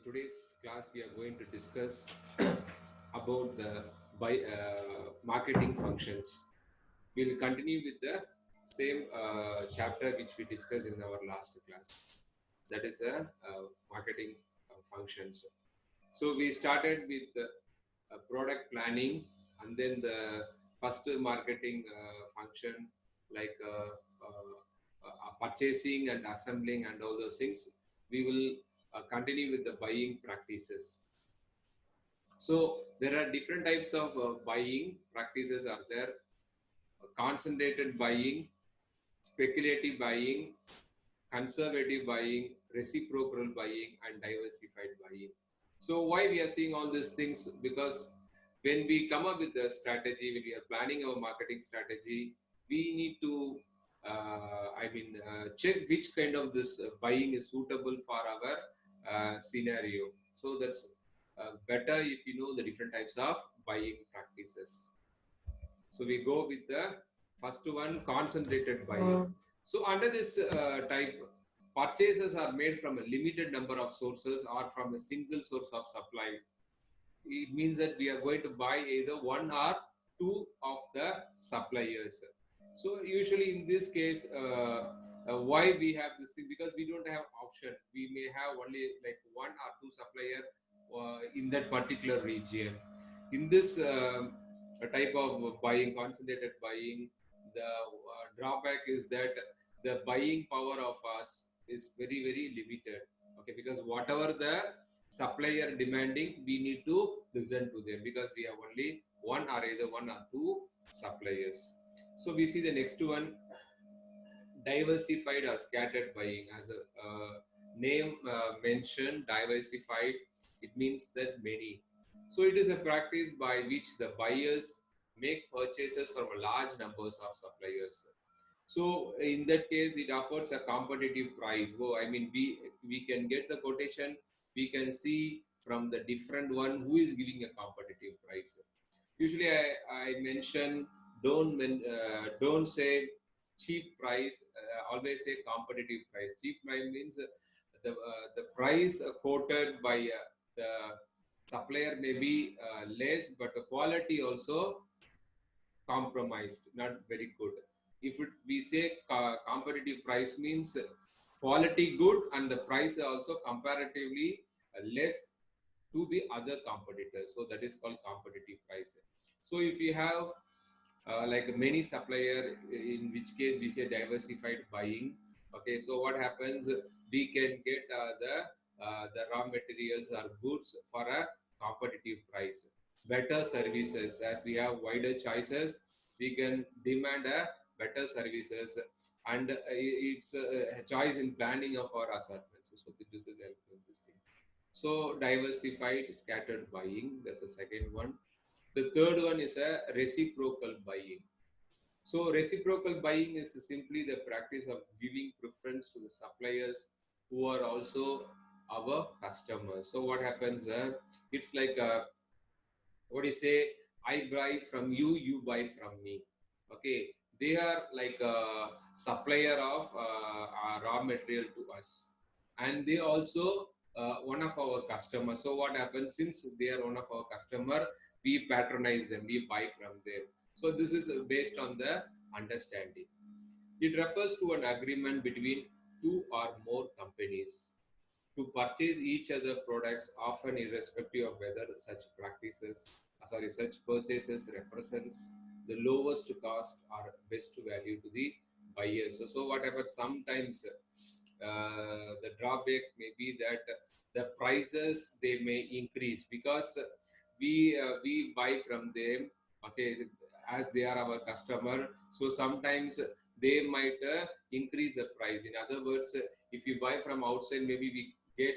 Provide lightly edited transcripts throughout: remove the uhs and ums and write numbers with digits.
today's class we are going to discuss about the marketing functions. We'll continue with the same chapter which we discussed in our last class. That is marketing functions. So we started with the product planning, and then the first marketing function like purchasing and assembling and all those things. We will continue with the buying practices. So there are different types of buying practices are there: concentrated buying, speculative buying, conservative buying, reciprocal buying, and diversified buying. So why we are seeing all these things? Because when we come up with the strategy, when we are planning our marketing strategy, we need to, check which kind of this buying is suitable for our scenario. So that's better if you know the different types of buying practices. So we go with the first one, concentrated buying. So under this type, purchases are made from a limited number of sources or from a single source of supply. It means that we are going to buy either one or two of the suppliers. So usually in this case, why we have this thing? Because we don't have option. We may have only like one or two supplier in that particular region. In this type of buying, concentrated buying, the drawback is that the buying power of us is very limited. Okay, because whatever the supplier demanding, we need to listen to them because we have only one or either one or two suppliers. So we see the next one, diversified or scattered buying. As the name mentioned, diversified, it means that many. So it is a practice by which the buyers make purchases from a large numbers of suppliers. So in that case, it offers a competitive price. Oh, I mean, we can get the quotation. We can see from the different one who is giving a competitive price. Usually, I mention don't say cheap price. Always say competitive price. Cheap price means the price quoted by the supplier may be less, but the quality also compromised, not very good. If we say competitive price means quality good and the price also comparatively less to the other competitors. So that is called competitive price. So if you have like many supplier, in which case we say diversified buying. Okay, so what happens? We can get the raw materials or goods for a competitive price. Better services, as we have wider choices, we can demand a better services, and it's a choice in planning of our assortments. So this is help in this thing. So diversified scattered buying, that's the second one. The third one is a reciprocal buying. So reciprocal buying is simply the practice of giving preference to the suppliers who are also our customers. So what happens? It's like what do you say? I buy from you, you buy from me. Okay, they are like a supplier of raw material to us, and they also one of our customers. So what happens? Since they are one of our customer, we patronize them, we buy from them. So this is based on the understanding. It refers to an agreement between two or more companies to purchase each other products, often irrespective of whether such purchases represents the lowest cost or best value to the buyer. So what happens? Sometimes the drawback may be that the prices they may increase because we buy from them. Okay, as they are our customer, so sometimes they might increase the price. In other words, if you buy from outside, maybe we get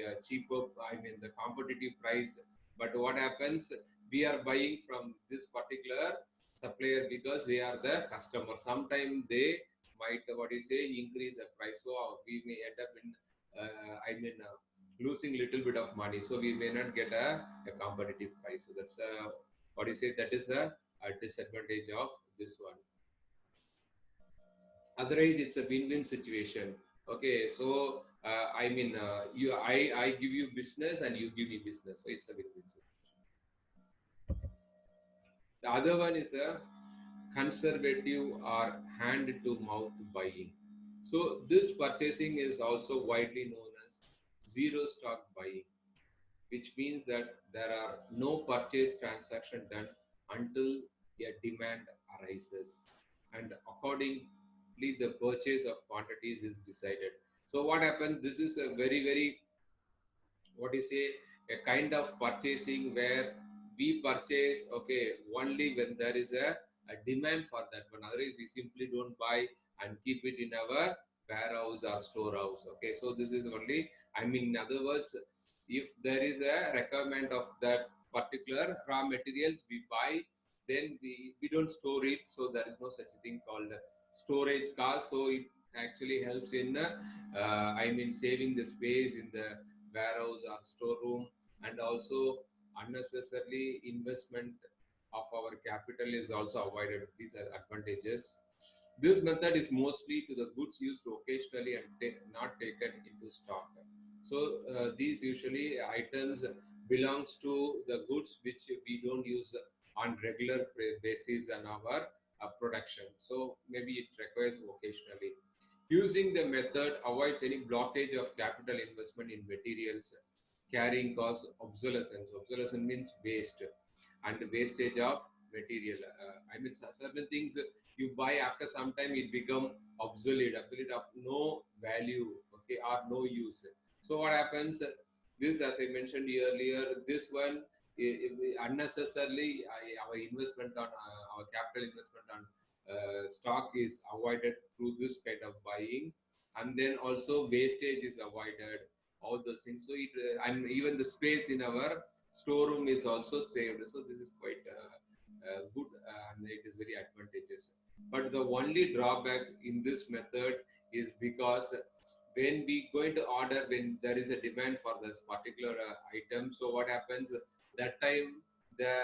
a cheaper, I mean the competitive price. But what happens? We are buying from this particular supplier because they are the customer. Sometimes they might, what you say, increase the price. So we may end up in, losing little bit of money. So we may not get a competitive price. So that's what you say. That is a disadvantage of this one. Otherwise it's a win-win situation. Okay, so I give you business and you give me business, so it's a win-win situation. The other one is a conservative or hand to mouth buying. So this purchasing is also widely known as zero stock buying, which means that there are no purchase transaction done until a demand arises, and accordingly the purchase of quantities is decided. So what happens, this is a very, what you say, a kind of purchasing where we purchase, okay, only when there is a demand for that one. Otherwise we simply don't buy and keep it in our warehouse or storehouse. Okay, so this is only, in other words, if there is a requirement of that particular raw materials we buy, then we don't store it, so there is no such a thing called storage cost. So it actually helps in saving the space in the warehouse or storeroom, and also unnecessarily investment of our capital is also avoided. These are advantages. This method is mostly to the goods used occasionally and not taken into stock. So these usually items belongs to the goods which we don't use on regular basis on our production. So maybe it requires occasionally. Using the method avoids any blockage of capital investment in materials carrying cost obsolescence. Obsolescence means waste and wastage of material. Certain things you buy, after some time it become obsolete of no value, okay, or no use. So what happens? This, as I mentioned earlier, this one unnecessarily our investment on our capital investment on stock is avoided through this kind of buying, and then also wastage is avoided, all those things. So it and even the space in our storeroom is also saved. So this is quite good, and it is very advantageous. But the only drawback in this method is because when we going to order, when there is a demand for this particular item, so what happens that time, the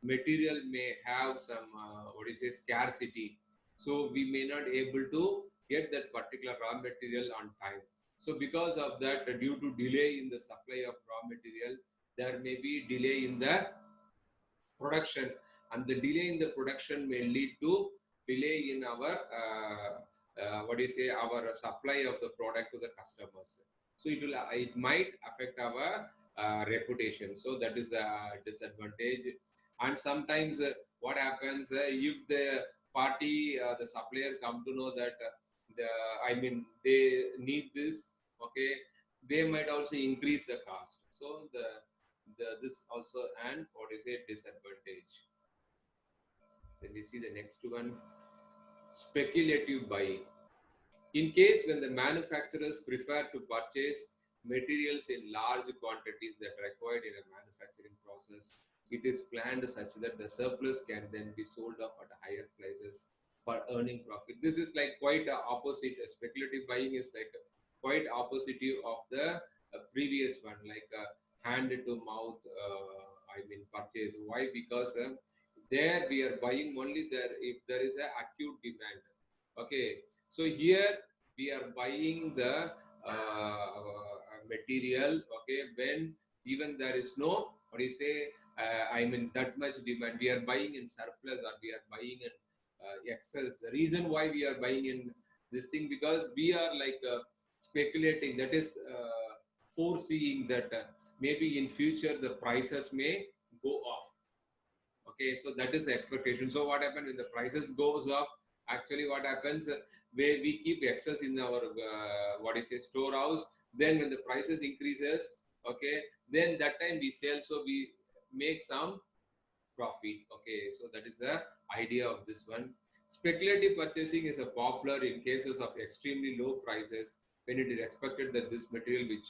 material may have some what do you say, scarcity, so we may not able to get that particular raw material on time. So because of that, due to delay in the supply of raw material, there may be delay in the production, and the delay in the production may lead to delay in our what do you say, our supply of the product to the customers. So it might affect our reputation. So that is the disadvantage. And sometimes what happens, if the party, the supplier come to know that the they need this, okay, they might also increase the cost. So this also an, what is a disadvantage. Then we see the next one, speculative buying. In case when the manufacturers prefer to purchase materials in large quantities that are required in a manufacturing process, it is planned such that the surplus can then be sold off at higher prices for earning profit. This is like quite opposite. Speculative buying is like quite opposite of the previous one, like hand to mouth. Purchase. Why? Because there we are buying only there if there is a acute demand. Okay, so here we are buying the material, okay, when even there is no, what do you say, that much demand, we are buying in surplus or we are buying in excess. The reason why we are buying in this thing, because we are like speculating, that is foreseeing that maybe in future the prices may go off. Okay, so that is the expectation. So what happens when the prices goes up? Actually, what happens, where we keep excess in our what is a storehouse. Then when the prices increases, okay, then that time we sell, so we make some profit. Okay, so that is the idea of this one. Speculative purchasing is a popular in cases of extremely low prices, when it is expected that this material which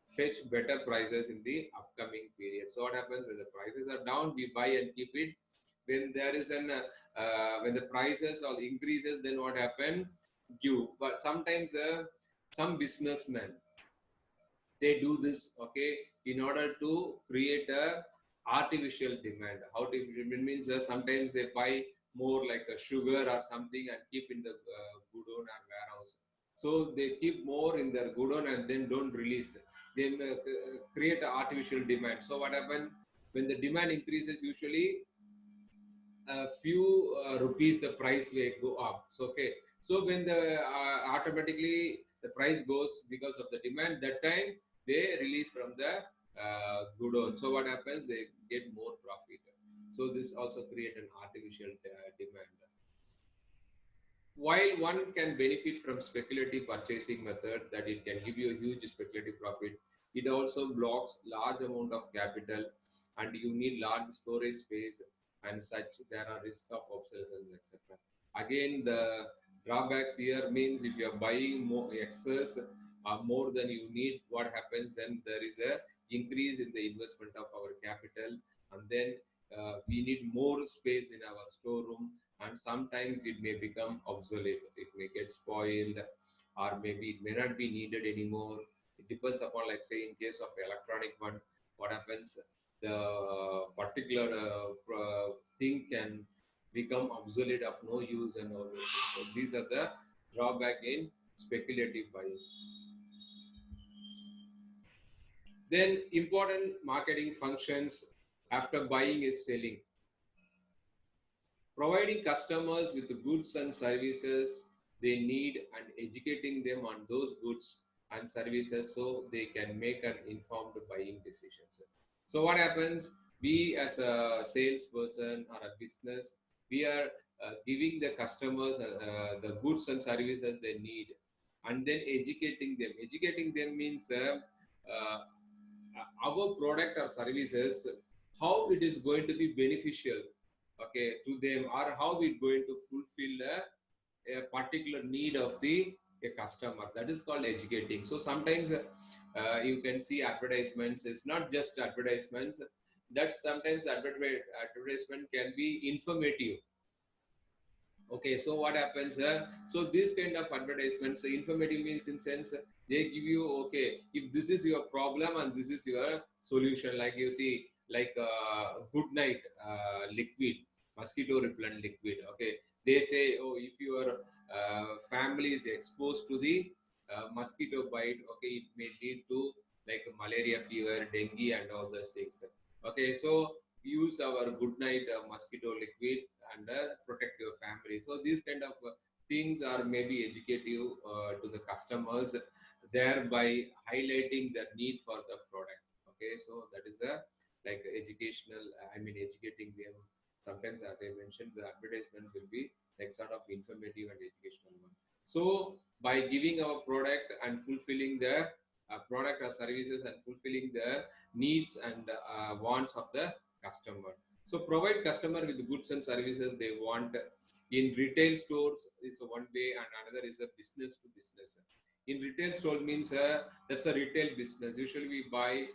fetch better prices in the upcoming period. So what happens when the prices are down, we buy and keep it. When there is an when the prices all increases, then what happen? Give. But sometimes some businessmen, they do this, okay, in order to create a artificial demand. Artificial demand means sometimes they buy more like a sugar or something and keep in the godown or warehouse. So they keep more in their godown and then don't release. They create artificial demand. So what happens when the demand increases? Usually a few rupees the price will go up. So okay, so when the automatically the price goes because of the demand, that time they release from the godown. So what happens, they get more profit. So this also create an artificial demand. While one can benefit from speculative purchasing method, that it can give you a huge speculative profit, it also blocks large amount of capital and you need large storage space and such. There are risk of obsolescence, etc. Again, the drawbacks here means if you are buying more excess more than you need, what happens then? There is a increase in the investment of our capital, and then we need more space in our storeroom, and sometimes it may become obsolete. It may get spoiled, or maybe it may not be needed anymore. It depends upon, like say in case of electronic one, what happens, the particular thing can become obsolete, of no use and all those things. So these are the drawback in speculative buying. Then important marketing functions after buying is selling. Providing customers with the goods and services they need and educating them on those goods and services so they can make an informed buying decisions. So what happens? We as a salesperson or a business, we are giving the customers the goods and services they need, and then educating them. Educating them means our product or services, how it is going to be beneficial, okay, to them, or how it's going to fulfill a particular need of the a customer. That is called educating. So sometimes you can see advertisements. It's not just advertisements. That sometimes advertisement can be informative. Okay, so what happens? So this kind of advertisements, informative means in sense they give you, okay, if this is your problem and this is your solution. Like you see, like good night liquid, mosquito repellent liquid. Okay, they say, oh, if your family is exposed to the mosquito bite, okay, it may lead to like malaria fever, dengue, and all those things. Okay, so use our good night mosquito liquid and protect your family. So these kind of things are maybe educative to the customers, thereby highlighting the need for the product. Okay, so that is a like educational. I mean, educating them. Sometimes, as I mentioned, the advertisements will be like sort of informative and educational one. So by giving our product and fulfilling the product or services and fulfilling the needs and wants of the customer. So provide customer with goods and services they want. In retail stores is one way, and another is a business to business. In retail store means that's a retail business. Usually we buy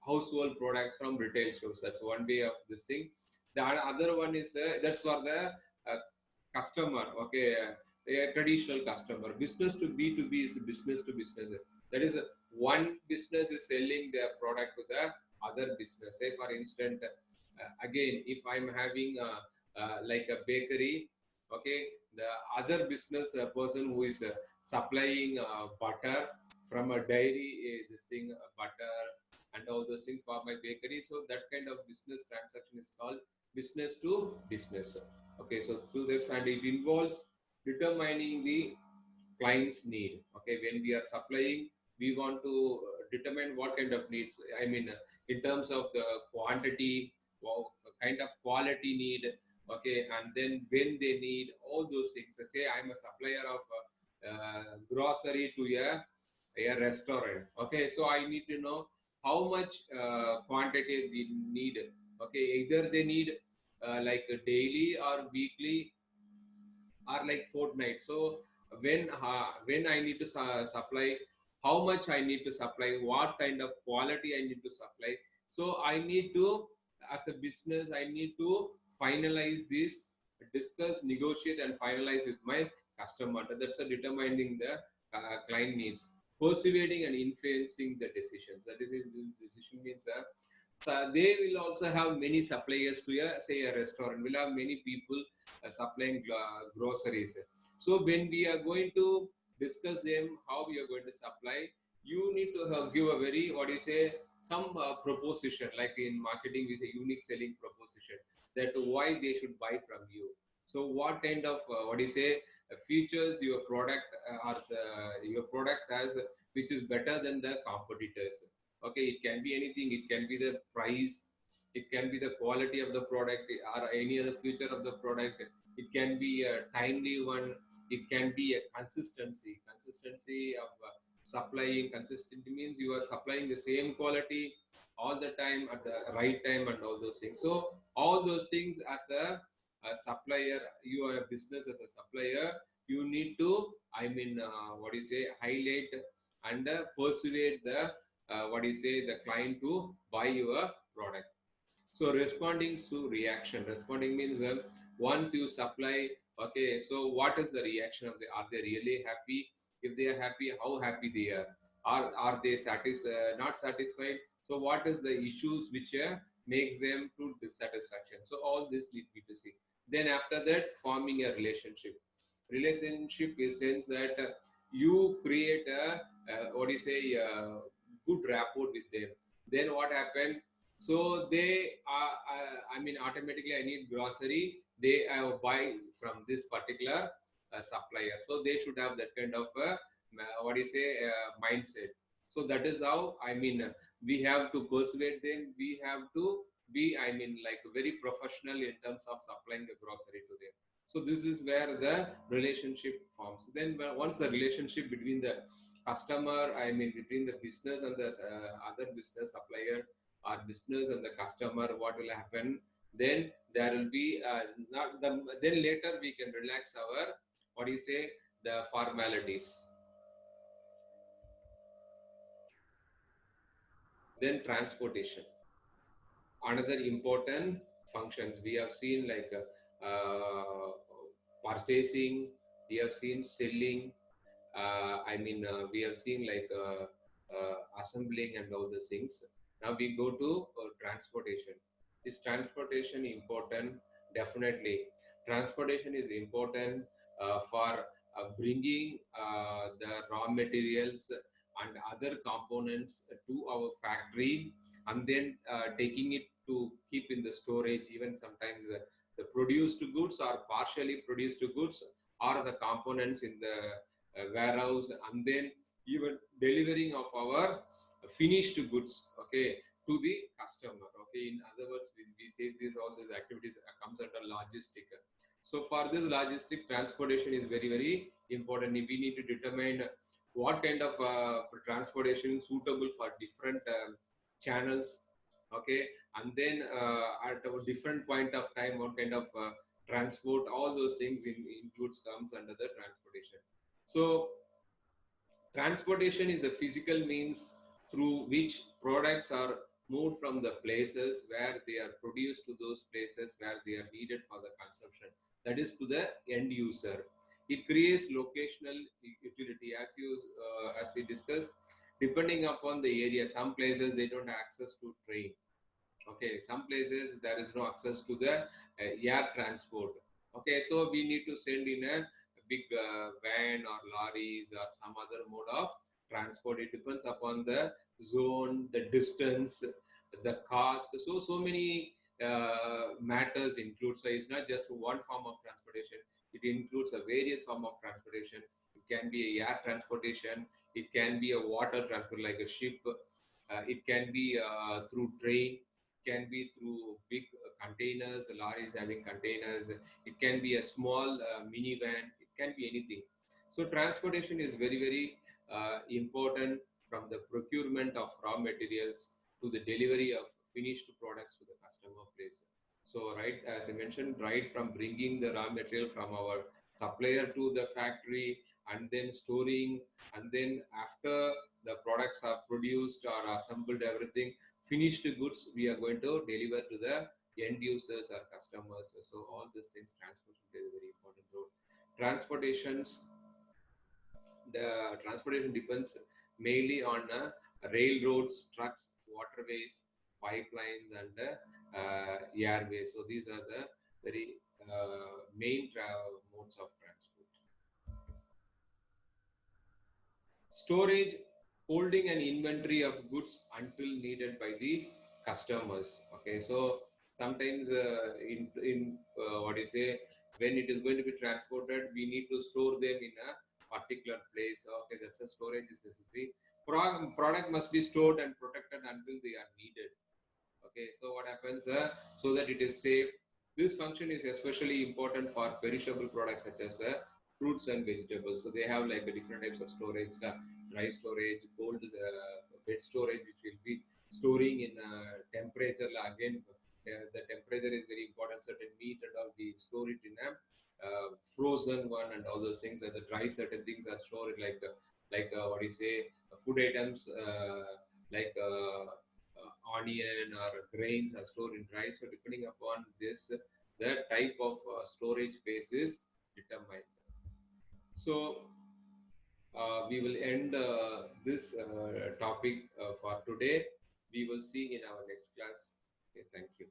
household products from retail stores. That's one way of this thing. The other one is that's for the customer. Okay, a traditional customer. Business to B2B is business to business. That is one business is selling their product to the other business. Say for instance, again, if I'm having like a bakery, okay, the other business person who is supplying butter from a dairy, this thing, butter and all those things for my bakery. So that kind of business transaction is called business to business. Okay, so through that, and it involves determining the client's need. Okay, when we are supplying, we want to determine what kind of needs. I mean, in terms of the quantity, kind of quality need. Okay, and then when they need all those things. Say I'm a supplier of grocery to a restaurant. Okay, so I need to know how much quantity they need. Okay, either they need like a daily or weekly or like fortnight. So when I need to supply, how much I need to supply, what kind of quality I need to supply. So I need to, as a business, I need to finalize this, discuss, negotiate, and finalize with my customer. That's a determining the client needs, persuading and influencing the decisions. That is, decision means so they will also have many suppliers to a, say a restaurant will have many people supplying groceries. So when we are going to discuss them how you are going to supply. You need to give a very, what do you say, some proposition, like in marketing we say unique selling proposition, that why they should buy from you. So what kind of what do you say features your product your products has, which is better than the competitors. Okay, it can be anything, it can be the price, it can be the quality of the product or any other feature of the product, it can be a timely one, it can be a consistency of supplying. Consistency means you are supplying the same quality all the time at the right time and all those things. So all those things as a supplier, you are a business as a supplier, you need to, I mean, what do you say, highlight and persuade the what do you say, the client to buy your product. So responding to reaction. Responding means once you supply, okay, so what is the reaction of the, are they really happy? If they are happy, how happy they are? Are they not satisfied? So what is the issues which makes them to dissatisfaction? So all this need be to see. Then after that, forming a relationship. Relationship is sense that you create a what do you say, good rapport with them. Then what happened? So they are, I mean, automatically I need grocery. They buy from this particular supplier. So they should have that kind of what do you say, mindset. So that is how, I mean, we have to persuade them. We have to be, I mean, like very professional in terms of supplying the grocery to them. So this is where the relationship forms. Then once the relationship between the customer, I mean, between the business and the other business supplier, our business and the customer, what will happen? Then there will be not the, then later we can relax our, what do you say, the formalities. Then transportation, another important functions we have seen, like purchasing, we have seen selling, I mean, we have seen like assembling and all those things. Now we go to transportation. Is transportation important? Definitely. Transportation is important for bringing the raw materials and other components to our factory, and then taking it to keep in the storage. Even sometimes the produced goods or partially produced goods or the components in the warehouse, and then even delivering of our finished goods, okay, to the customer. Okay, in other words, we say this, all these activities comes under logistic. So for this logistic, transportation is very very important. We need to determine what kind of transportation is suitable for different channels, okay, and then at a different point of time, what kind of transport, all those things includes comes under the transportation. So transportation is a physical means through which products are moved from the places where they are produced to those places where they are needed for the consumption. That is to the end user. It creates locational utility, as we discussed. Depending upon the area, some places they don't have access to train. Okay, some places there is no access to the air transport. Okay, so we need to send in a big van or lorries or some other mode of transport. It depends upon the zone, the distance, the cost. So many matters include. So it's not just one form of transportation. It includes a various form of transportation. It can be a air transportation. It can be a water transport like a ship. It can be through train, can be through big containers, lorries having containers. It can be a small minivan. It can be anything. So transportation is very, very important, from the procurement of raw materials to the delivery of finished products to the customer place. So, right, as I mentioned, right from bringing the raw material from our supplier to the factory, and then storing, and then after the products are produced or assembled, everything, finished goods we are going to deliver to the end users or customers. So all these things, transportation plays a very important role. Transportations, the transportation depends mainly on railroads, trucks, waterways, pipelines, and airways. So these are the very main modes of transport. Storage, holding an inventory of goods until needed by the customers. Okay, so sometimes in what do you say, when it is going to be transported, we need to store them in a particular place. Okay, that's a storage is necessary. Product must be stored and protected until they are needed. Okay, so what happens so that it is safe. This function is especially important for perishable products such as fruits and vegetables. So they have like different types of storage, dry storage, cold wet storage, which will be storing in temperature. Again, the temperature is very important. Certain meat and all, we store it in a frozen one and all those things. And the dry, certain things are stored what do you say, food items like onion or grains are stored in dry. So depending upon this, the type of storage space is determined. So we will end this topic for today. We will see in our next class. Okay, thank you.